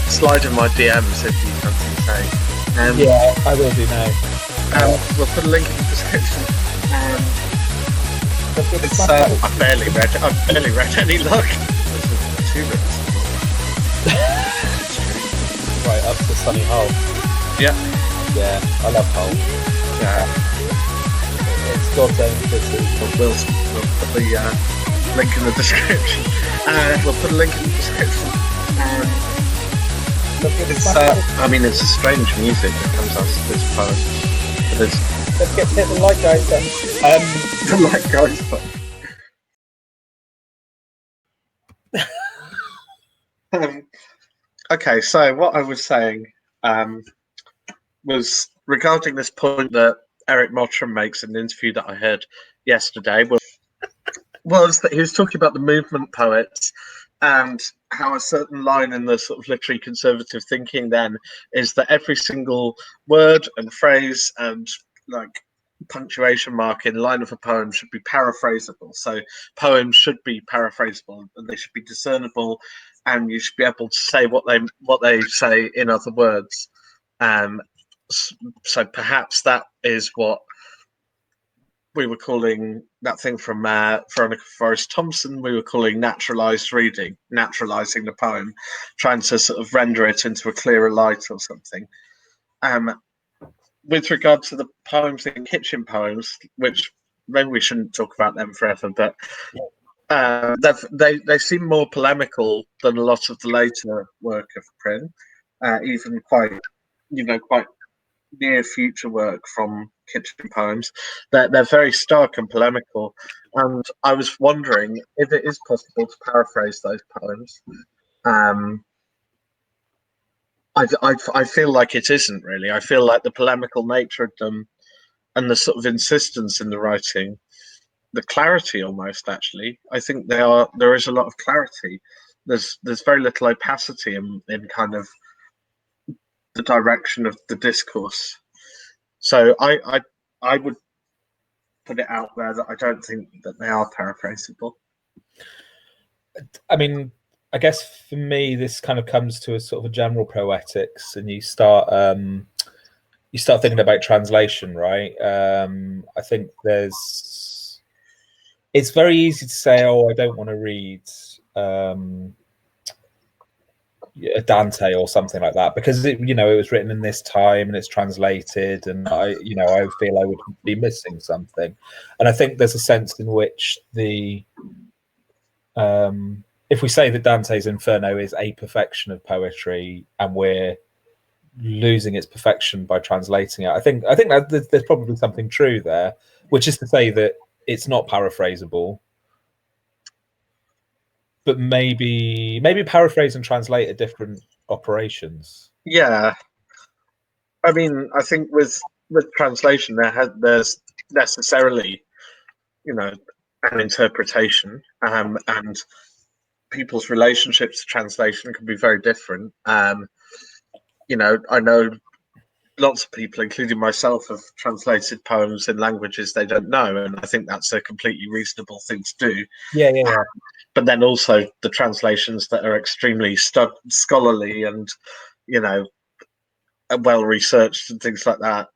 Slide in my DMs if you fancy saying. Yeah, I will do now. We'll put a link in the description. It's I've barely read any luck. 2 minutes. Right up to Sunny Hull. Yeah, I love Hull. yeah. It's God's own city. We'll put the link in the description. We'll put a link in the description. It's a strange music that comes out of this poem. Let's get to the light guys then. The light guys. Okay, so what I was saying was regarding this point that Eric Mottram makes in an interview that I heard yesterday was that he was talking about the movement poets and how a certain line in the sort of literary conservative thinking then is that every single word and phrase and like punctuation mark in line of a poem should be paraphrasable. So poems should be paraphrasable and they should be discernible, and you should be able to say what they say in other words. So perhaps that is what we were calling that thing from Veronica Forrest Thompson. We were calling naturalized reading, naturalizing the poem, trying to sort of render it into a clearer light or something. With regard to the poems in Kitchen Poems, which maybe we shouldn't talk about them forever, but they seem more polemical than a lot of the later work of Prynne, even quite near future work from Kitchen Poems. They're very stark and polemical, and I was wondering if it is possible to paraphrase those poems. I feel like it isn't really. I feel like the polemical nature of them and the sort of insistence in the writing, the clarity almost actually, I think there is a lot of clarity. There's very little opacity in kind of the direction of the discourse. So I would put it out there that I don't think that they are paraphrasable. I mean, I guess for me, this kind of comes to a sort of a general poetics, and you start thinking about translation, right? I think it's very easy to say, oh, I don't want to read a Dante or something like that because it was written in this time and it's translated, and I feel I would be missing something. And I think there's a sense in which if we say that Dante's Inferno is a perfection of poetry and we're losing its perfection by translating it, I think that there's probably something true there, which is to say that it's not paraphrasable, but maybe paraphrase and translate are different operations. Yeah, I mean, I think with translation there's necessarily an interpretation, and people's relationships to translation can be very different. I know lots of people, including myself, have translated poems in languages they don't know, and I think that's a completely reasonable thing to do. Yeah. But then also the translations that are extremely scholarly and well researched and things like that,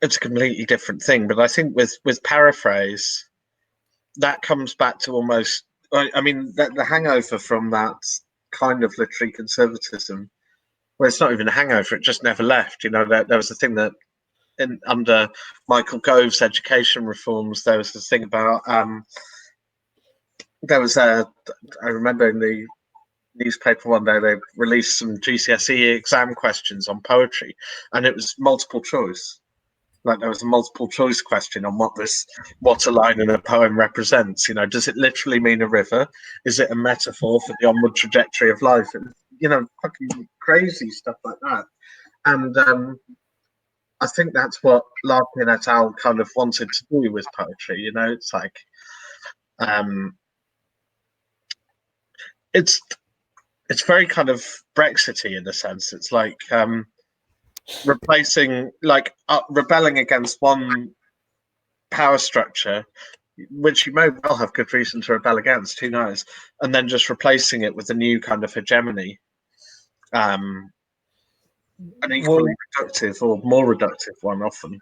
it's a completely different thing. But I think with paraphrase, that comes back to almost, I mean, the hangover from that kind of literary conservatism, well, it's not even a hangover, it just never left. There was a thing that under Michael Gove's education reforms, there was this thing about I remember in the newspaper one day they released some GCSE exam questions on poetry, and it was multiple choice. Like there was a multiple choice question on what a line in a poem represents. Does it literally mean a river? Is it a metaphor for the onward trajectory of life? And, fucking crazy stuff like that. And I think that's what Larkin et al. Kind of wanted to do with poetry. It's like it's very kind of Brexity in a sense. It's like replacing, rebelling against one power structure which you may well have good reason to rebel against, who knows, and then just replacing it with a new kind of hegemony, an equally Well, reductive or more reductive one often.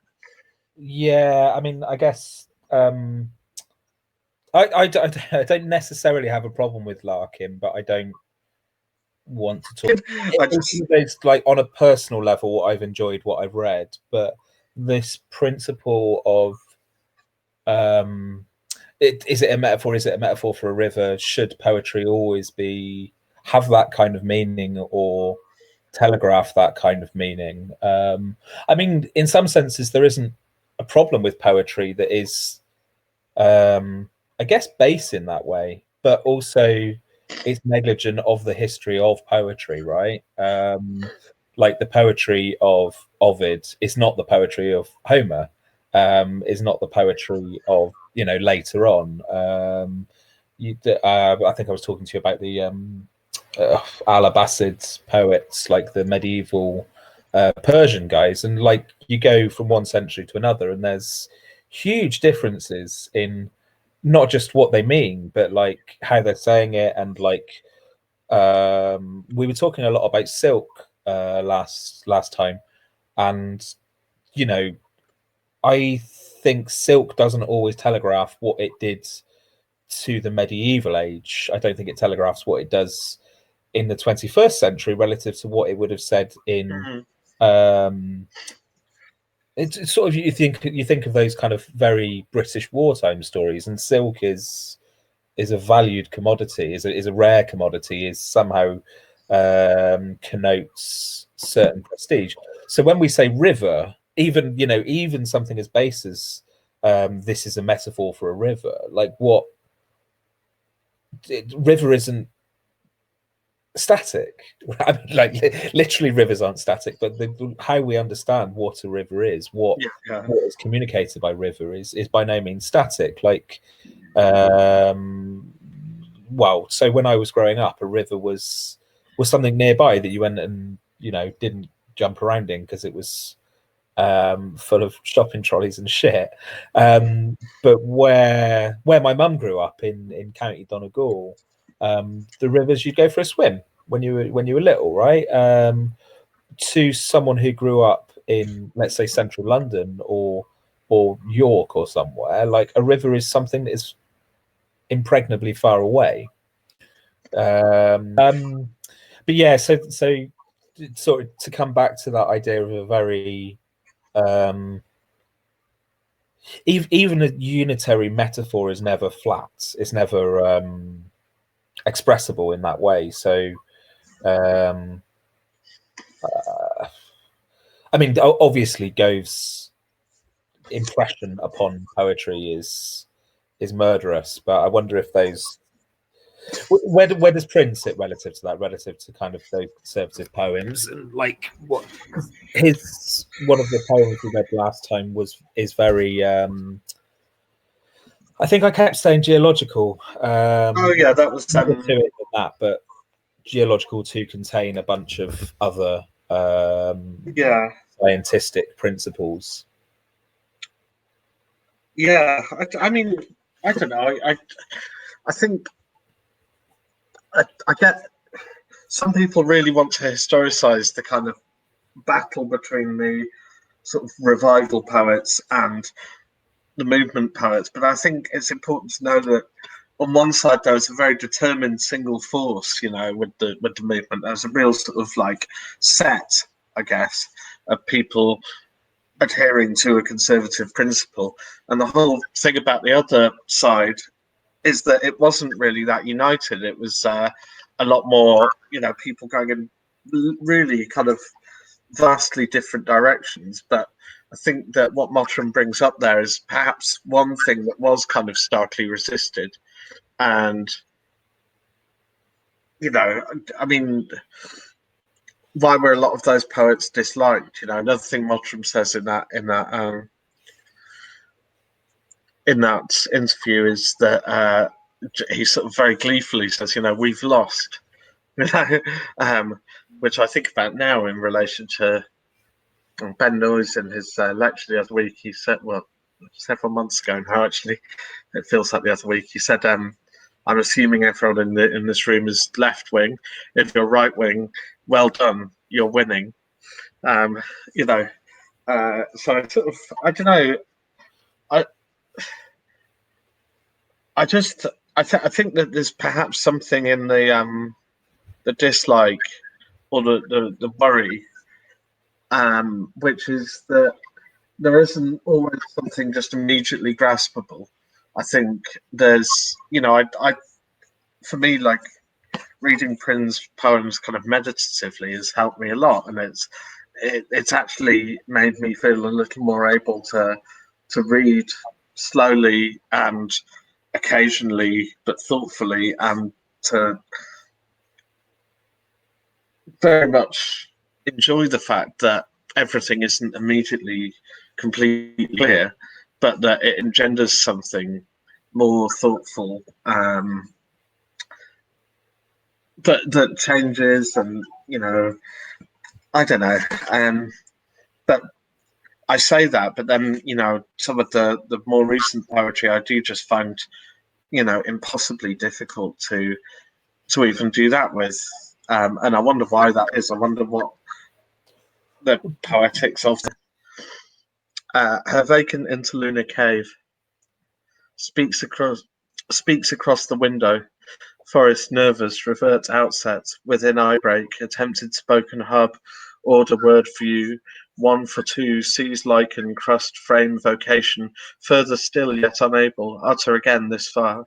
yeah, I mean, I guess I don't necessarily have a problem with Larkin, but I don't want to talk. I just, It's like on a personal level, I've enjoyed what I've read, but this principle of is it a metaphor? Is it a metaphor for a river? Should poetry always be have that kind of meaning or telegraph that kind of meaning? I mean, in some senses, there isn't a problem with poetry that is, I guess, base in that way, but also it's negligent of the history of poetry, right? Like the poetry of Ovid is not the poetry of Homer, is not the poetry of later on. I think I was talking to you about the Alabassid poets, like the medieval Persian guys, and like you go from one century to another, and there's huge differences in not just what they mean, but like how they're saying it, and like we were talking a lot about silk last time, and you know, I think silk doesn't always telegraph what it did to the medieval age. I don't think it telegraphs what it does in the 21st century relative to what it would have said in it's sort of you think of those kind of very British wartime stories, and silk is a valued commodity, is a rare commodity, is somehow connotes certain prestige. So when we say river, even something as base as this is a metaphor for a river, like river isn't static. I mean, like literally rivers aren't static, but how we understand what a river is, what is communicated by river is by no means static. Like well, so when I was growing up, a river was something nearby that you went and didn't jump around in because it was full of shopping trolleys and shit. But where my mum grew up in County Donegal, the rivers you'd go for a swim when you were little, right? To someone who grew up in, let's say, central London or York or somewhere, like a river is something that is impregnably far away. But yeah, so sort of to come back to that idea of a very even a unitary metaphor is never flat. It's never expressible in that way. So I mean, obviously Gove's impression upon poetry is murderous, but I wonder if those where does Prynne sit relative to that, relative to kind of those conservative poems, and like what his one of the poems we read last time is very I think I kept saying geological. oh yeah, that was more to it than that, but geological to contain a bunch of other scientific principles. Yeah, I mean, I don't know. I think I get some people really want to historicize the kind of battle between the sort of revival poets and the movement poets, but I think it's important to know that on one side there was a very determined single force, with the movement. There's a real sort of like set, I guess, of people adhering to a conservative principle, and the whole thing about the other side is that it wasn't really that united. It was a lot more, people going in really kind of vastly different directions. But I think that what Mottram brings up there is perhaps one thing that was kind of starkly resisted. And, I mean, why were a lot of those poets disliked? Another thing Mottram says in that interview is that he sort of very gleefully says, we've lost, which I think about now in relation to Ben Noyes in his lecture the other week. He said, well, several months ago now. Actually, it feels like the other week. He said, "I'm assuming everyone in this room is left wing. If you're right wing, well done, you're winning." You know, so I don't know. I I think that there's perhaps something in the dislike or the worry, which is that there isn't always something just immediately graspable. I think there's, I for me, like reading Prynne's poems kind of meditatively has helped me a lot, and it's actually made me feel a little more able to read slowly and occasionally, but thoughtfully, and to very much enjoy the fact that everything isn't immediately completely clear, but that it engenders something more thoughtful, that changes, and I don't know. But I say that, but then some of the more recent poetry I do just find impossibly difficult to even do that with, and I wonder why that is. I wonder what the poetics of her vacant interlunar cave speaks across the window. Forest nervous, revert outset, within eyebreak, attempted spoken hub, order word view, one for two, sees lichen, crust, frame, vocation, further still yet unable, utter again this far.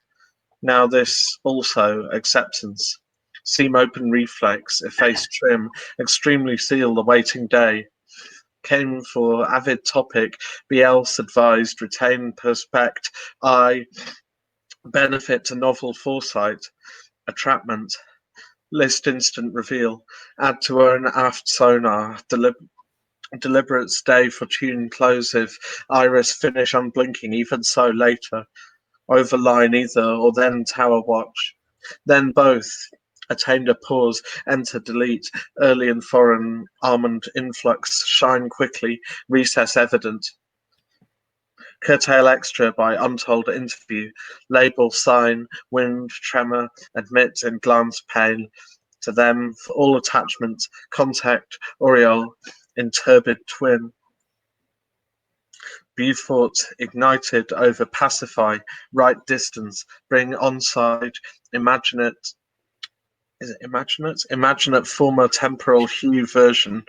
Now this also, acceptance. Seam open reflex, efface trim, extremely seal the waiting day. Came for avid topic, be else advised, retain perspect, I benefit to novel foresight, entrapment, list instant reveal, add to own aft sonar, deliberate stay for tune closive, iris finish unblinking, even so later, overline either, or then tower watch, then both. Attained a pause, enter, delete, early and foreign, almond influx, shine quickly, recess evident, curtail extra by untold interview, label, sign, wind, tremor, admit in glance pain, to them for all attachments, contact, aureole, in turbid twin. Beaufort ignited over pacify, right distance, bring onside, imaginate, is it imaginate? Imaginate former temporal hue version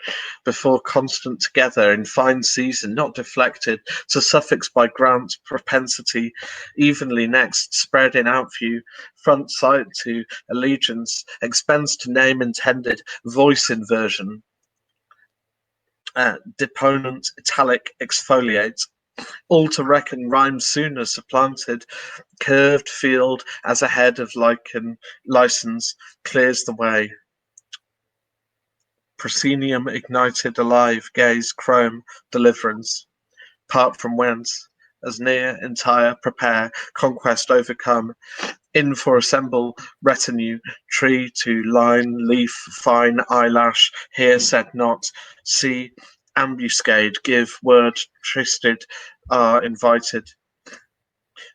before constant together in fine season, not deflected, to suffix by grant propensity, evenly next, spread in outview, front sight to allegiance, expense to name intended, voice inversion, deponent, italic, exfoliate, all to reckon rhyme sooner supplanted, curved field as a head of lichen, license, clears the way. Proscenium ignited alive, gaze, chrome, deliverance, part from whence, as near, entire, prepare, conquest overcome, in for assemble, retinue, tree to line, leaf, fine, eyelash, here said not, see, ambuscade, give, word, tristed, are invited,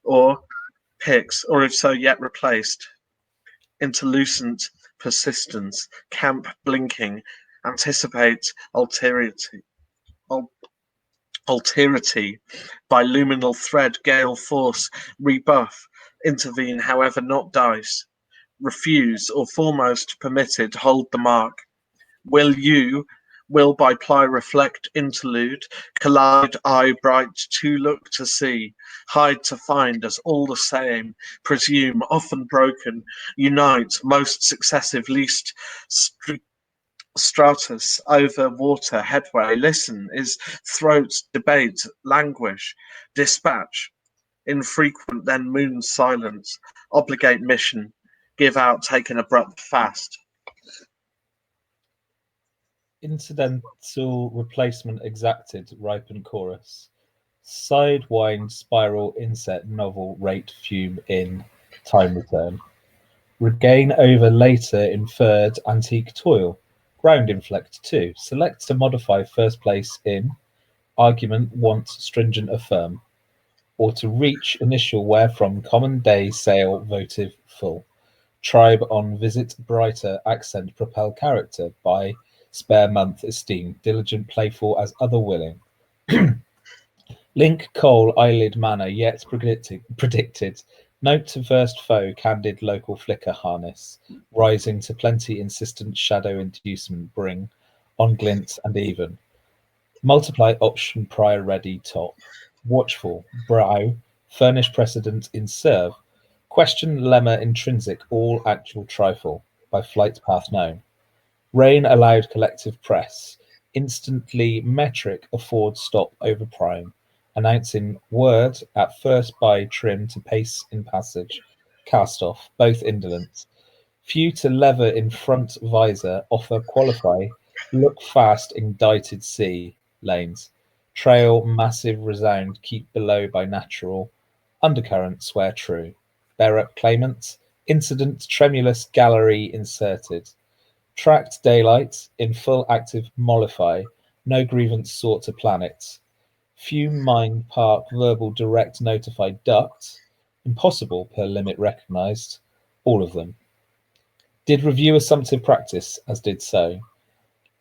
or picks, or if so yet replaced, interlucent persistence, camp blinking, anticipate alterity, alterity by luminal thread, gale force, rebuff, intervene, however not dice, refuse, or foremost permitted, hold the mark. Will by ply reflect interlude, collide eye bright to look to see, hide to find as all the same, presume, often broken, unite, most successive, least stratus, over water, headway, listen, is throat, debate, languish, dispatch, infrequent, then moon silence, obligate mission, give out, take an abrupt fast. Incidental replacement exacted, ripen chorus. Sidewind spiral inset novel rate fume in time return. Regain over later inferred antique toil. Ground inflect 2. Select to modify first place in argument want stringent affirm. or to reach initial wherefrom common day sail votive full. Tribe on visit brighter accent propel character by spare month esteemed diligent playful as other willing. Link coal eyelid manner yet predicted. Note to versed foe candid local flicker harness. Rising to plenty insistent shadow inducement bring on glint and even. Multiply option prior ready top. Watchful brow furnish precedent in serve. Question lemma intrinsic all actual trifle by flight path known. Rain allowed collective press. Instantly metric afford stop over prime. Announcing word at first by trim to pace in passage. Cast off, both indolent. Few to lever in front visor offer qualify. Look fast indicted sea lanes. Trail massive resound keep below by natural. Undercurrent swear true. Bear up claimants. Incident tremulous gallery inserted. Tracked daylight in full active mollify. No grievance sought to planets. Few mind park verbal direct notified duct. Impossible per limit recognized. All of them. Did review assumptive practice as did so.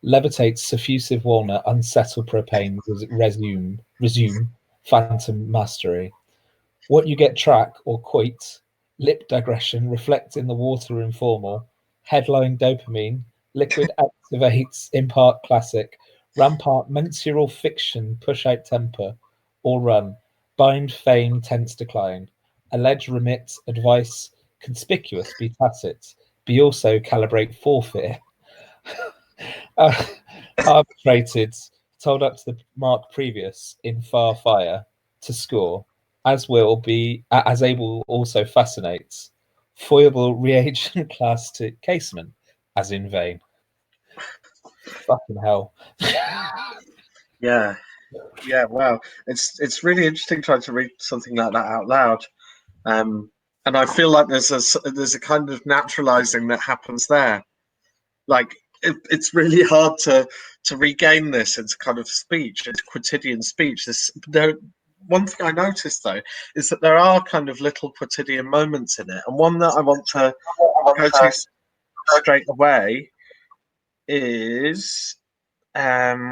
Levitates suffusive walnut unsettle propane resume phantom mastery. What you get track or quit, lip digression reflect in the water informal, headline dopamine, liquid activates impart classic, rampart mensural fiction push out temper, or run, bind fame tense decline, allege remit advice conspicuous be tacit, be also calibrate forfeit. Arbitrated, told up to the mark previous in far fire to score, as will be as able also fascinates. Foible reagent class to casement, as in vain. Fucking hell. Yeah, yeah. Wow, it's really interesting trying to read something like that out loud. And I feel like there's a kind of naturalizing that happens there. Like it's really hard to regain this into kind of speech, into quotidian speech. One thing I noticed though is that there are kind of little quotidian moments in it, and one that I want to go to straight away is I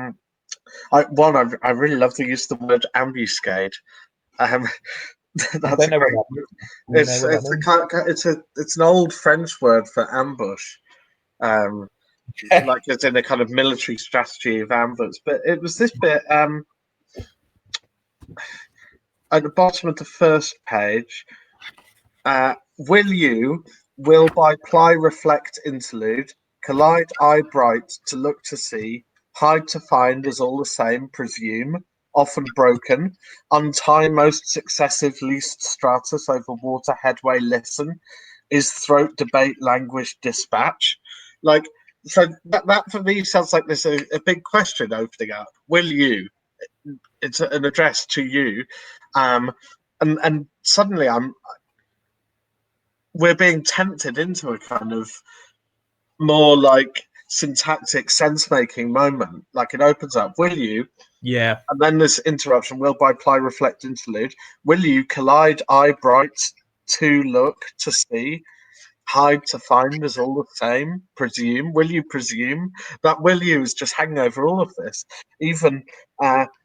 really love the use of the word ambuscade. Um, I that's don't a know what great. that means. Do you know what that means? It's an old French word for ambush. Um, like it's in a kind of military strategy of ambush. But it was this bit at the bottom of the first page. Will by ply reflect interlude, collide eye bright to look to see, hide to find is all the same, presume, often broken, untie most successive least stratus over water headway listen, is throat debate languish dispatch. Like so that for me sounds like there's a big question opening up. Will you? It's an address to you. And suddenly we're being tempted into a kind of more like syntactic sense making moment. Like it opens up, will you? Yeah. And then this interruption, will by ply reflect interlude. Will you collide eye bright to look to see? Hide to find is all the same. Presume. Will you presume? That will you is just hanging over all of this. Even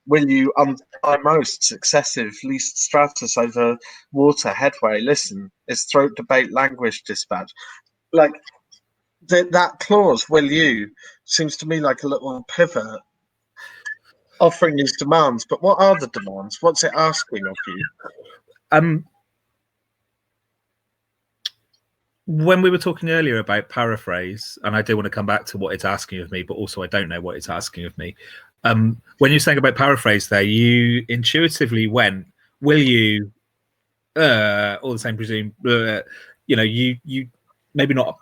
will you untie most successive least stratus over water headway? Listen, is throat debate languish dispatch. Like that clause, will you, seems to me like a little pivot offering these demands. But what are the demands? What's it asking of you? When we were talking earlier about paraphrase, and I do want to come back to what it's asking of me, but also I don't know what it's asking of me. When you're saying about paraphrase there, you intuitively went, will you, all the same, presume, you maybe not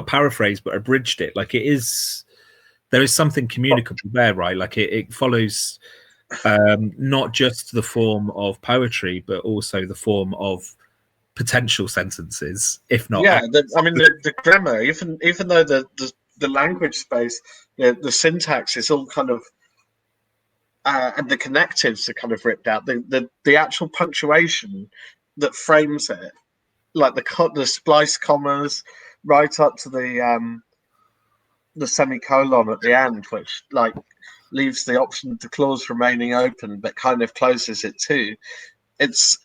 paraphrase, but abridged it. Like there is something communicable there, right? Like it follows not just the form of poetry, but also the form of potential sentences, if not. Yeah, the grammar, even though the language space, the syntax is all kind of and the connectives are kind of ripped out. The actual punctuation that frames it, like the splice commas, right up to the semicolon at the end, which like leaves the option of the clause remaining open, but kind of closes it too. It's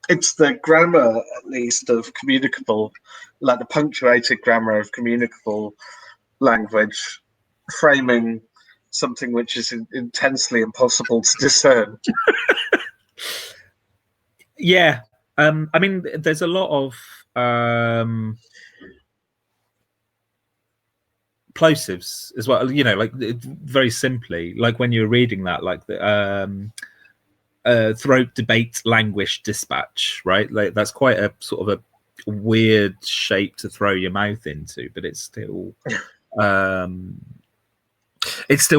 the grammar, at least, of communicable, like the punctuated grammar of communicable language, framing something which is intensely impossible to discern. Yeah. I mean, there's a lot of plosives as well, you know, like very simply, like when you're reading that, like the throat debate languish dispatch, right? Like that's quite a sort of a weird shape to throw your mouth into, but it's still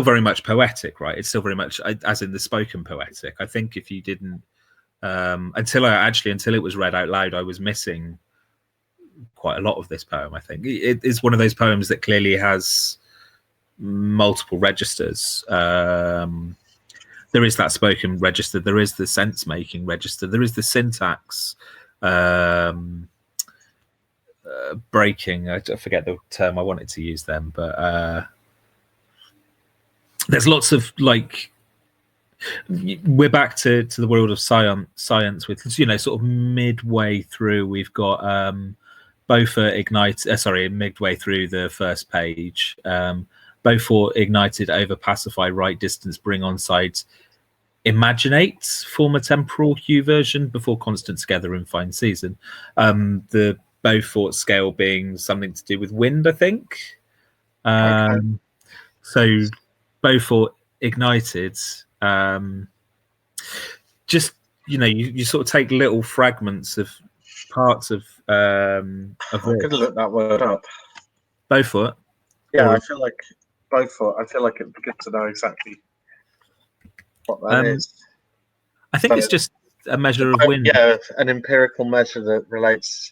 very much poetic, right? It's still very much as in the spoken poetic. I think if you didn't until it was read out loud, I was missing quite a lot of this poem. I think it is one of those poems that clearly has multiple registers. There is that spoken register, there is the sense making register, there is the syntax breaking. I forget the term I wanted to use then, but there's lots of like, we're back to the world of science with, you know, sort of midway through we've got Beaufort midway through the first page, Beaufort ignited over pacify right distance bring on sides imaginate former temporal hue version before constant together in fine season. The Beaufort scale being something to do with wind, I think. Okay. So Beaufort ignited, just, you know, you sort of take little fragments of parts of I'm gonna look that word up. Beaufort. Yeah, I feel like Beaufort. I feel like it'd be good to know exactly what that is. I think it's just a measure of wind. Yeah, an empirical measure that relates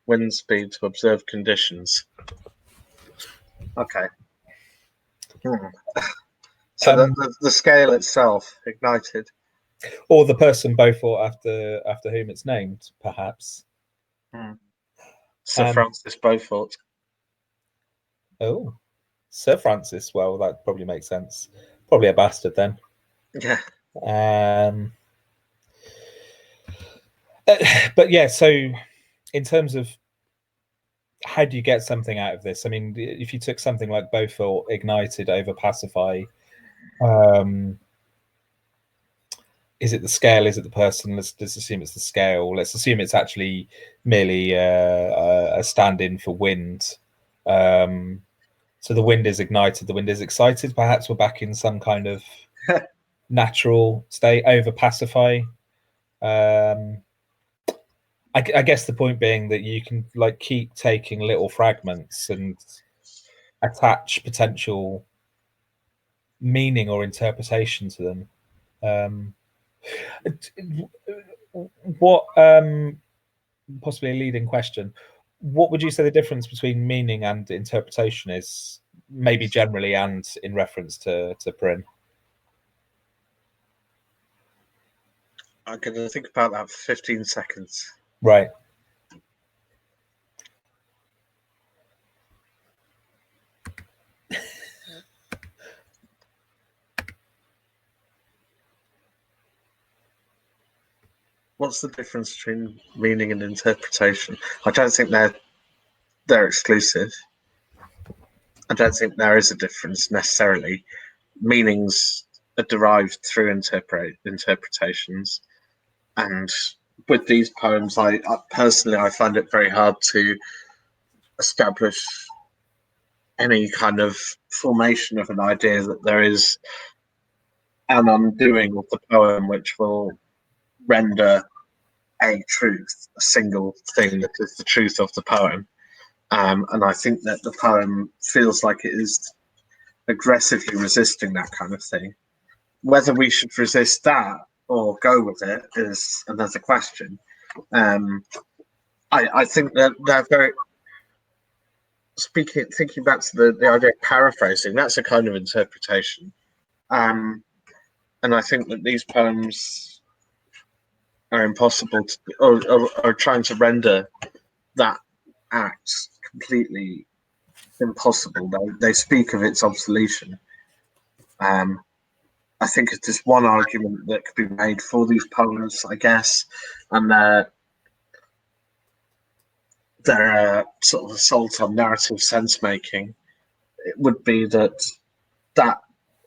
wind speed to observed conditions. Okay. So the scale itself ignited, or the person Beaufort after whom it's named, perhaps. Sir Francis Beaufort. Oh, Sir Francis. Well, that probably makes sense. Probably a bastard then. Yeah. But yeah, so in terms of how do you get something out of this? I mean, if you took something like Beaufort ignited over pacify, is it the scale? Is it the person? Let's assume it's the scale. Let's assume it's actually merely a stand-in for wind. So the wind is ignited, the wind is excited. Perhaps we're back in some kind of natural state. Over pacify. I guess the point being that you can like keep taking little fragments and attach potential meaning or interpretation to them. What possibly a leading question? What would you say the difference between meaning and interpretation is, maybe generally and in reference to Prynne? I'm going to think about that for 15 seconds. Right. What's the difference between meaning and interpretation? I don't think they're exclusive. I don't think there is a difference necessarily. Meanings are derived through interpretations, and with these poems, I personally find it very hard to establish any kind of formation of an idea that there is an undoing of the poem which will render a truth, a single thing that is the truth of the poem. And I think that the poem feels like it is aggressively resisting that kind of thing. Whether we should resist that or go with it is another question. I think that they're very thinking back to the idea of paraphrasing. That's a kind of interpretation. and I think that these poems are impossible to, or are trying to render that act completely impossible. They speak of its obsolescence. I think it's just one argument that could be made for these poems, I guess, and their sort of assault on narrative sense making. It would be that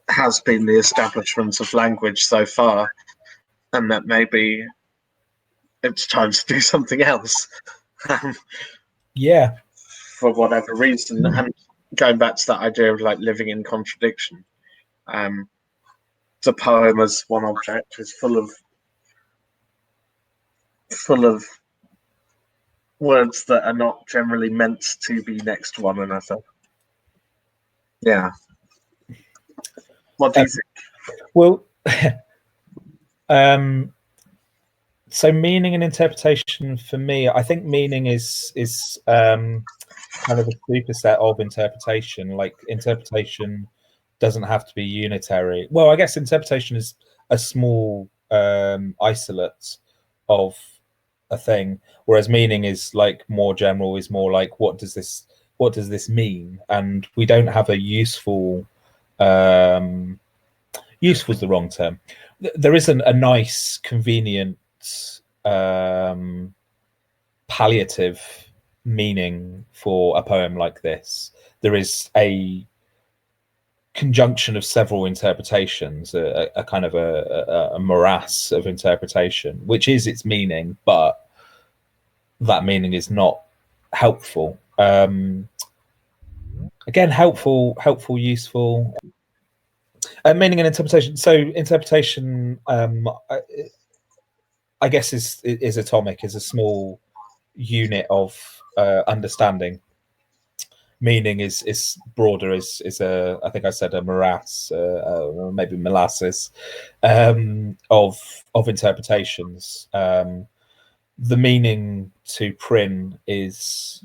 has been the establishment of language so far, and that maybe it's time to do something else. Yeah. For whatever reason, and going back to that idea of like living in contradiction. The poem as one object is full of words that are not generally meant to be next to one another. Yeah. What do you think? Well, so meaning and interpretation for me, I think meaning is kind of a superset of interpretation. Like interpretation doesn't have to be unitary. Well, I guess interpretation is a small isolate of a thing, whereas meaning is like more general, is more like what does this mean? And we don't have a useful useful is the wrong term. There isn't a nice, convenient palliative meaning for a poem like this. There is a conjunction of several interpretations, a kind of a morass of interpretation, which is its meaning, but that meaning is not helpful. Again, helpful, useful. Meaning and interpretation. So interpretation, I guess, is atomic, is a small unit of understanding. Meaning is broader, is I think I said a morass, maybe molasses, of interpretations. The meaning to Prynne is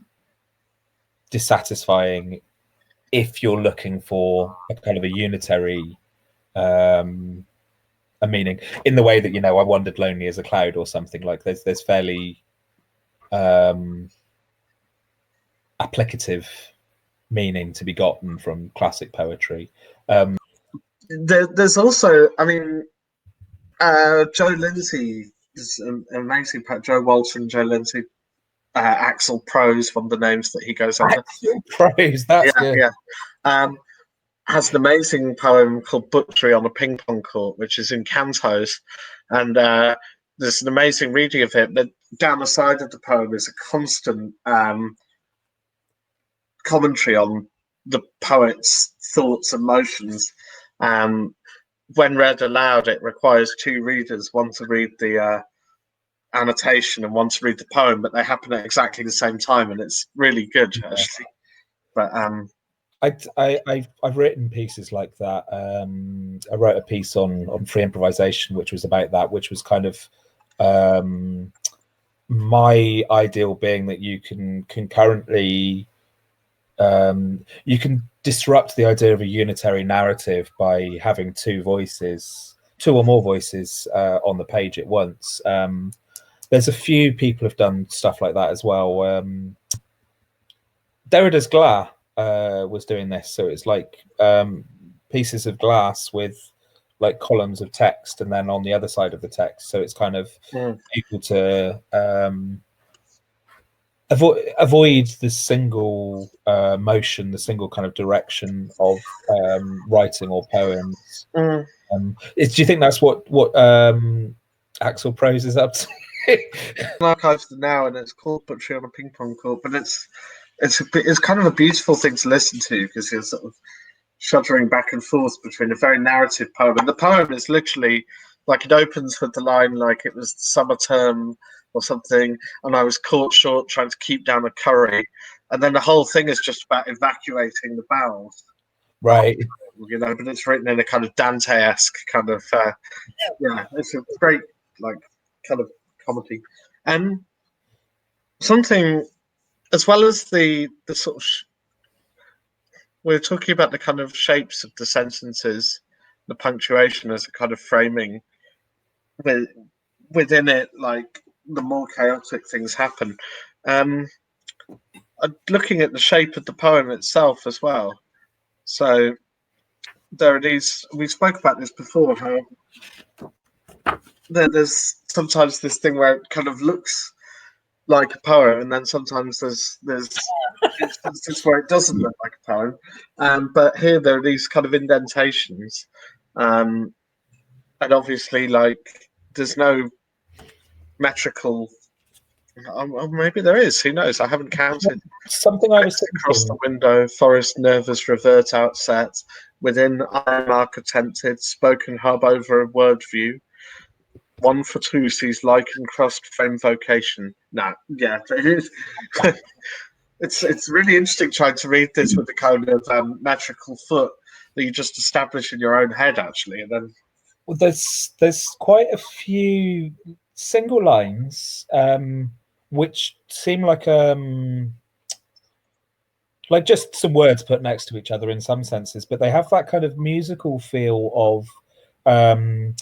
dissatisfying if you're looking for a kind of a unitary a meaning, in the way that, I wandered lonely as a cloud or something. Like there's fairly applicative meaning to be gotten from classic poetry. There's also, I mean, Joe Lindsay is an amazing poet. Joe Walter and Joe Lindsay. Axel Prose, one of the names that he goes under. Prose, that's good. Yeah. Has an amazing poem called Butchery on a Ping Pong Court, which is in cantos. And there's an amazing reading of it. But down the side of the poem is a constant commentary on the poet's thoughts and motions. When read aloud, it requires two readers, one to read the annotation and one to read the poem, but they happen at exactly the same time, and it's really good, actually. But I've written pieces like that. I wrote a piece on free improvisation, which was about that, which was kind of my ideal being that you can concurrently you can disrupt the idea of a unitary narrative by having two or more voices on the page at once. There's a few people have done stuff like that as well. Derrida's Glass was doing this, so it's like pieces of glass with like columns of text, and then on the other side of the text, so it's kind of able to avoid the single motion, the single kind of direction of writing or poems. Do you think that's what Axel Prose is up to? Archives now, and it's called Butchery on a Ping Pong Court, but it's kind of a beautiful thing to listen to, because you're sort of shuddering back and forth between a very narrative poem, and the poem is literally like, it opens with the line like it was the summer term or something, and I was caught short trying to keep down a curry, and then the whole thing is just about evacuating the bowels, right? But it's written in a kind of Dante-esque kind of it's a great like kind of comedy. And something, as well as the sort of we're talking about the kind of shapes of the sentences the punctuation as a kind of framing within it, like the more chaotic things happen. Looking at the shape of the poem itself as well. So there are these. We spoke about this before. How there's sometimes this thing where it kind of looks like a poem, and then sometimes there's instances where it doesn't look like a poem. But here there are these kind of indentations, and obviously, like, there's no metrical. Or maybe there is. Who knows? I haven't counted. Something I was Across the thinking. window, forest nervous revert outset. Within iron arc attempted, spoken hub over a word view. 1 for 2 sees lichen crust frame vocation. No, yeah, it is. It's really interesting trying to read this with the kind of metrical foot that you just establish in your own head, actually, and then. Well, there's quite a few single lines which seem like just some words put next to each other in some senses, but they have that kind of musical feel of when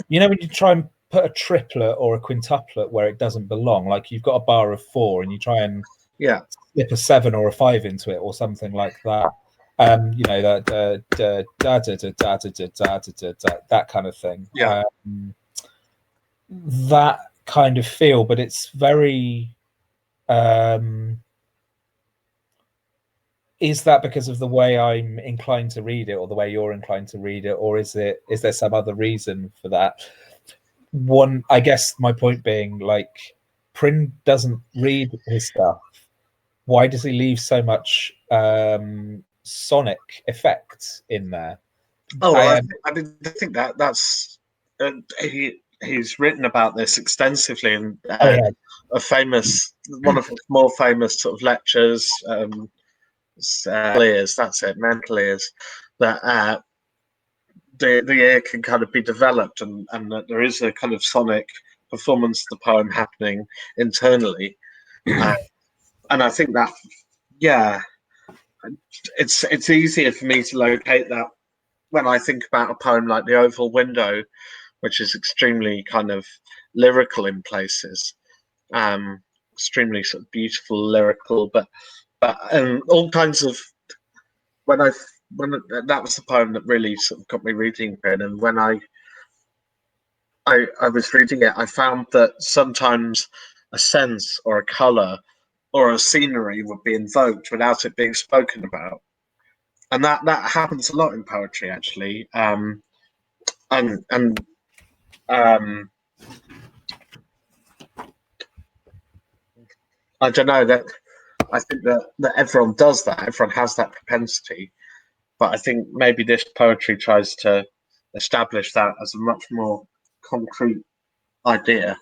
you try and put a triplet or a quintuplet where it doesn't belong, like you've got a bar of 4 and you try and slip a 7 or a 5 into it or something like that. That kind of thing. Yeah. That kind of feel, but it's very. Is that because of the way I'm inclined to read it, or the way you're inclined to read it, or is there some other reason for that? One, I guess, my point being, like, Prynne doesn't read his stuff. Why does he leave so much sonic effect in there? Oh, well, I think that's he's written about this extensively in a famous, one of his more famous sort of lectures. Ears, that's it, mental ears, that the ear can kind of be developed, and that there is a kind of sonic performance of the poem happening internally, and I think that it's easier for me to locate that when I think about a poem like The Oval Window, which is extremely kind of lyrical in places, extremely sort of beautiful lyrical, but all kinds of when that was the poem that really sort of got me reading Prynne, and when I was reading it, I found that sometimes a sense or a color or a scenery would be invoked without it being spoken about, and that happens a lot in poetry, actually. And I don't know, that I think that everyone does that. Everyone has that propensity, but I think maybe this poetry tries to establish that as a much more concrete idea.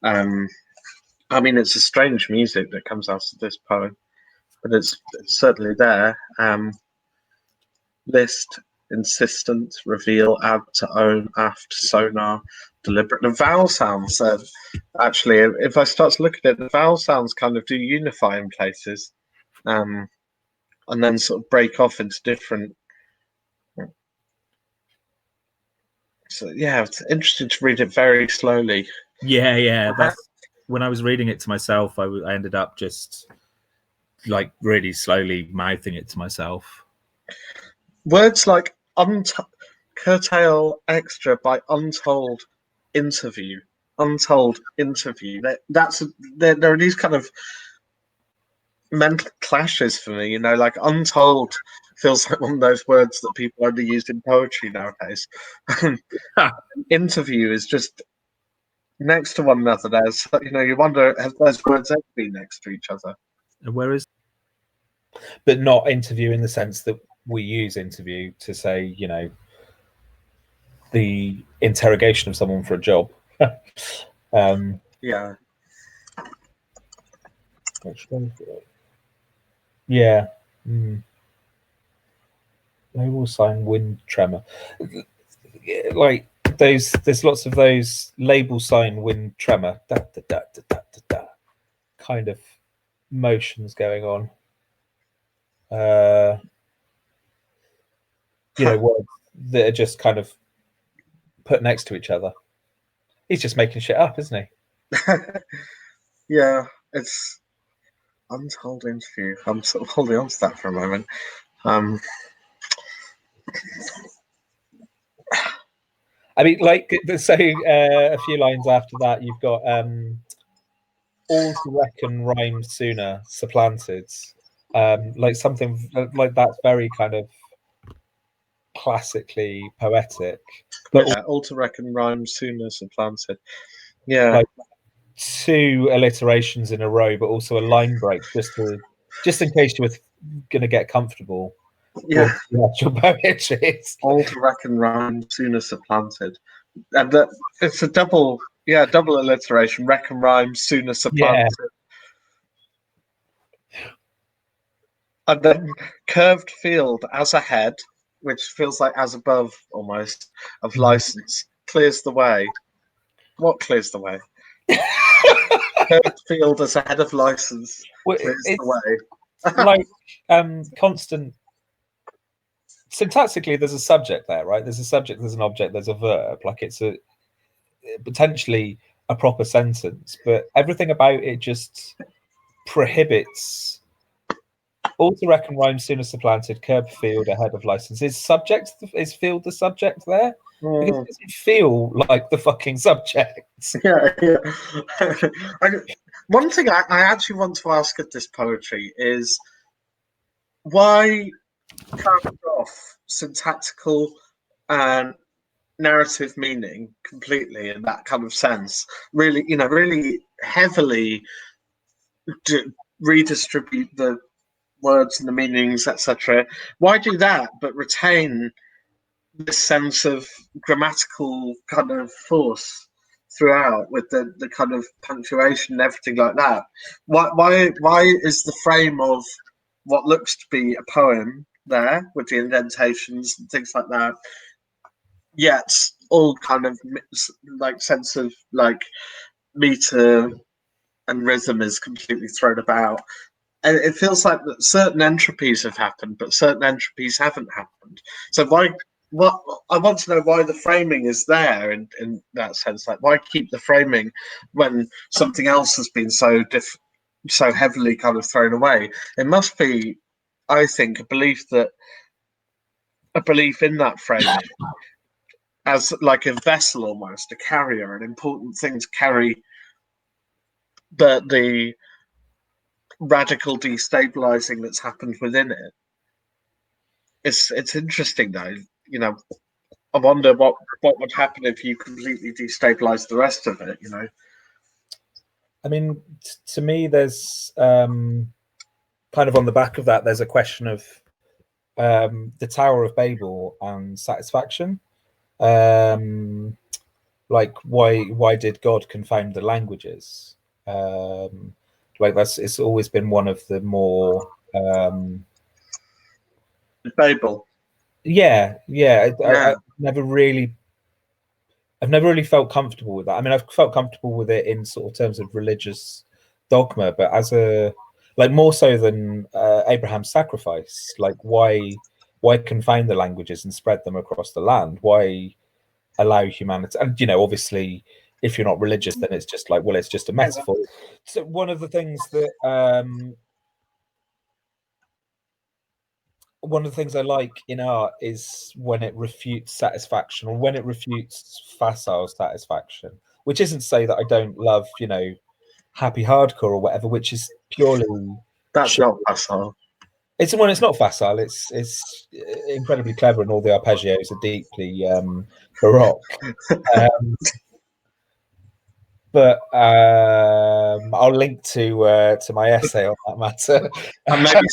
I mean, it's a strange music that comes out of this poem, but it's certainly there. List, insistent, reveal, add to own, aft, sonar, deliberate. The vowel sounds, actually, if I start to look at it, the vowel sounds kind of do unify in places, and then sort of break off into different. So yeah, it's interesting to read it very slowly. Yeah. That's when I was reading it to myself. I ended up just like really slowly mouthing it to myself. Words like curtail extra by untold interview. Untold interview. There are these kind of mental clashes for me, like untold feels like one of those words that people only use in poetry nowadays. Interview is just next to one another. There's, you wonder, have those words ever been next to each other? Whereas, but not interview in the sense that we use interview to say, the interrogation of someone for a job. Yeah. Yeah. Label sign wind tremor. Like there's lots of those label sign wind tremor kind of motions going on. that are just kind of put next to each other. He's just making shit up, isn't he? Yeah, it's untold interview. I'm sort of holding on to that for a moment. I mean, like, so a few lines after that, you've got all to reckon rhyme sooner supplanted. Like something like that's very kind of classically poetic. But yeah, all to reckon rhyme sooner supplanted. Yeah. Like 2 alliterations in a row, but also a line break just in case you were going to get comfortable. Yeah. With your poetry. All to reckon rhyme sooner supplanted. And that it's a double alliteration, reckon rhyme sooner supplanted. Yeah. And then curved field as ahead, which feels like as above almost, of license, clears the way. What clears the way? Curved field as ahead of license clears the way. Like constant. Syntactically, there's a subject there, right? There's a subject, there's an object, there's a verb. Like it's a potentially a proper sentence, but everything about it just prohibits. All to reckon rhyme sooner supplanted, curb field ahead of license. Is field the subject there? Because it doesn't feel like the fucking subject. Yeah. One thing I actually want to ask of this poetry is why cut off syntactical and narrative meaning completely in that kind of sense? Really, really heavily redistribute the words and the meanings, etc. Why do that, but retain this sense of grammatical kind of force throughout with the kind of punctuation and everything like that? Why is the frame of what looks to be a poem there with the indentations and things like that, yet all kind of like sense of like meter and rhythm is completely thrown about? And it feels like that certain entropies have happened, but certain entropies haven't happened. So why? What I want to know why the framing is there in that sense. Like, why keep the framing when something else has been so heavily kind of thrown away? It must be, I think, a belief in that framing as like a vessel, almost a carrier, an important thing to carry the radical destabilizing that's happened within it. It's interesting though. I wonder what would happen if you completely destabilize the rest of it. I mean, to me, there's kind of on the back of that, there's a question of the Tower of Babel and satisfaction. Like why did God confound the languages? Like it's always been one of the more Babel. Yeah. I've never really felt comfortable with that. I mean, I've felt comfortable with it in sort of terms of religious dogma, but as a more so than Abraham's sacrifice, like why confound the languages and spread them across the land? Why allow humanity? And obviously, if you're not religious, then it's just like, well, it's just a metaphor. So one of the things I like in art is when it refutes satisfaction, or when it refutes facile satisfaction, which isn't to say that I don't love, happy hardcore or whatever, which is purely that's not facile. It's not facile. It's incredibly clever, and all the arpeggios are deeply baroque. But I'll link to my essay on that matter, and maybe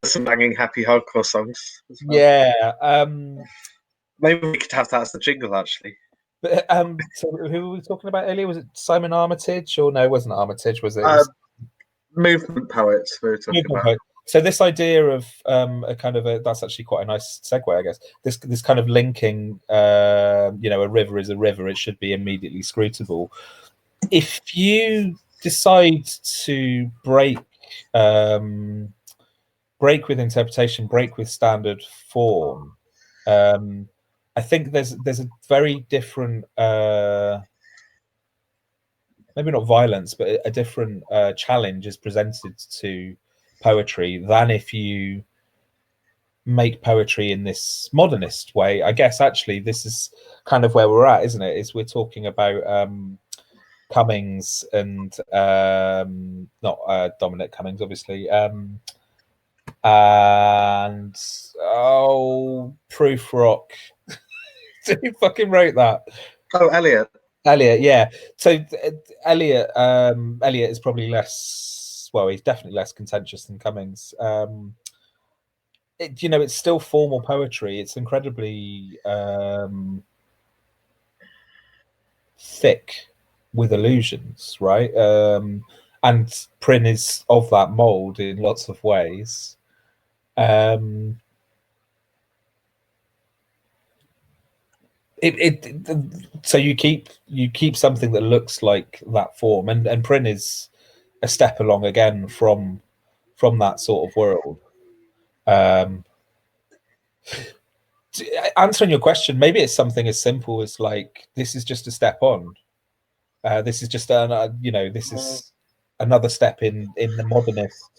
some banging happy hardcore songs. Well. Yeah, maybe we could have that as the jingle, actually. But so who were we talking about earlier? Was it Simon Armitage, or no? It wasn't Armitage, was it? Movement poets. We were talking about. So this idea of a kind of that's actually quite a nice segue, I guess. This kind of linking, a river is a river; it should be immediately scrutable. If you decide to break with interpretation, break with standard form, I think there's a very different, maybe not violence, but a different challenge is presented to poetry than if you make poetry in this modernist way. I guess actually this is kind of where we're at, isn't it? Is we're talking about Cummings and not Dominic Cummings, obviously, and Proof Rock. Who fucking wrote that? Oh, Eliot. Eliot, yeah. So Eliot is probably less. Well, he's definitely less contentious than Cummings. It's still formal poetry. It's incredibly thick with allusions, right? And Prynne is of that mold in lots of ways. So you keep something that looks like that form, and Prynne is a step along again from that sort of world. Answering your question, maybe it's something as simple as like, this is just a step on. This is just this is another step in the modernist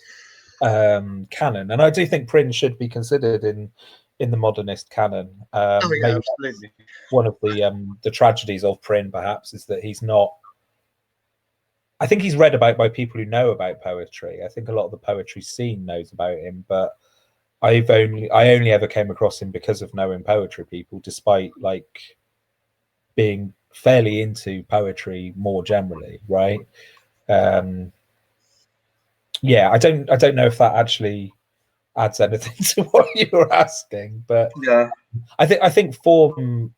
canon, and I do think Prynne should be considered in the modernist canon. Absolutely. One of the tragedies of Prynne, perhaps, is that he's not. I think he's read about by people who know about poetry. I think a lot of the poetry scene knows about him, but I only ever came across him because of knowing poetry people, despite like being fairly into poetry more generally, right? Yeah, I don't know if that actually adds anything to what you were asking, but yeah, I think form.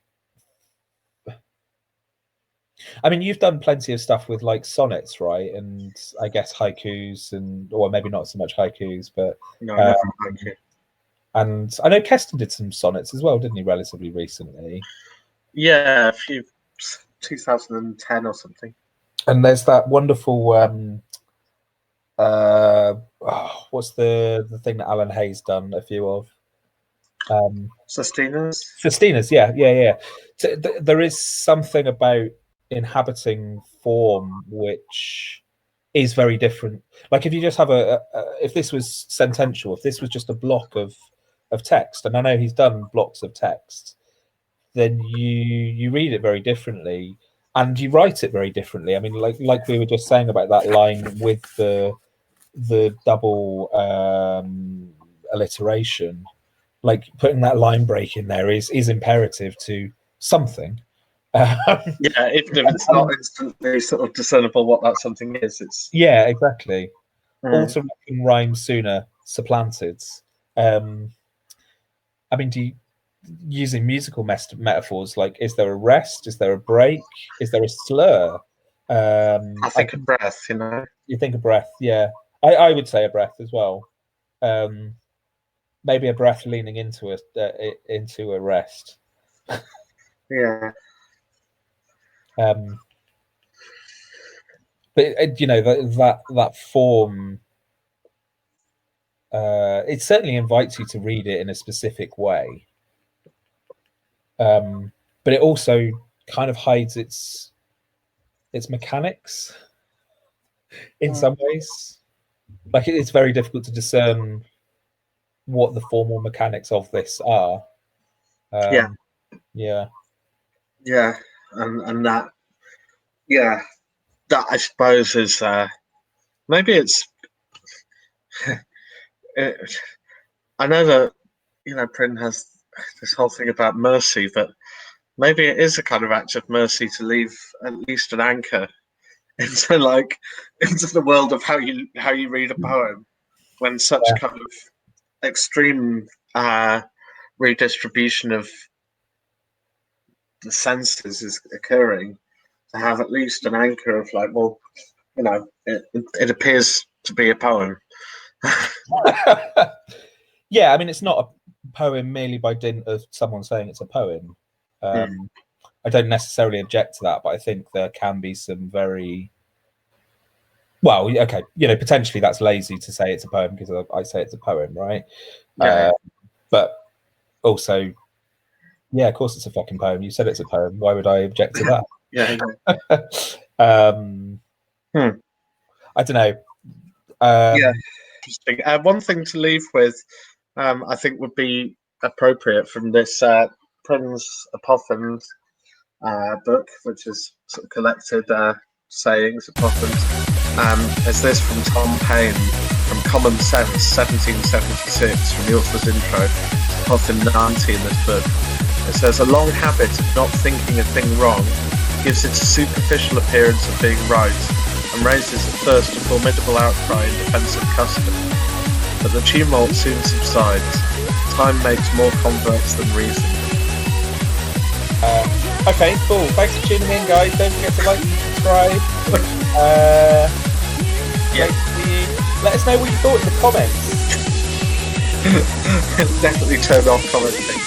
I mean, you've done plenty of stuff with like sonnets, right? And I guess haikus, or maybe not so much haikus, but no, never haiku. And I know Keston did some sonnets as well, didn't he? Relatively recently. Yeah, a few 2010 or something. And there's that wonderful. What's the thing that Alan Hay's done a few of? Sestinas, yeah. So there is something about inhabiting form which is very different. Like if you just have if this was sentential, if this was just a block of text, and I know he's done blocks of text, then you read it very differently and you write it very differently. I mean, like we were just saying about that line with the double alliteration, like putting that line break in there is imperative to something. Yeah, even if it's not instantly sort of discernible what that something is, it's exactly. Also can rhyme sooner, supplanted. I mean, using musical metaphors, like, is there a rest? Is there a break? Is there a slur? I think a breath, You think a breath, yeah. I would say a breath as well. Maybe a breath leaning into a rest. Yeah. But that form, it certainly invites you to read it in a specific way. But it also kind of hides its mechanics in some ways. Like it's very difficult to discern what the formal mechanics of this are. Yeah, and that, that I suppose is maybe it's. I know that Prynne has this whole thing about mercy, but maybe it is a kind of act of mercy to leave at least an anchor into the world of how you read a poem when such kind of extreme redistribution of the senses is occurring. To have at least an anchor of like, well, it appears to be a poem. Yeah, I mean, it's not a poem merely by dint of someone saying it's a poem. I don't necessarily object to that, but I think there can be some very well, okay, potentially that's lazy to say it's a poem because I say it's a poem, right? Yeah. But also Yeah, of course it's a fucking poem. You said it's a poem. Why would I object to that? Yeah. I don't know. Yeah, interesting. One thing to leave with, I think, would be appropriate from this Prynne's Apophthegms book, which is sort of collected sayings, apophthegms. Is this from Tom Paine from Common Sense, 1776, from the author's intro, Apophthegm 90 in this book. It says, a long habit of not thinking a thing wrong gives it a superficial appearance of being right, and raises at first a formidable outcry in defence of custom. But the tumult soon subsides. Time makes more converts than reason. Okay, cool. Thanks for tuning in, guys. Don't forget to like and subscribe. Let us know what you thought in the comments. Definitely turn off commenting.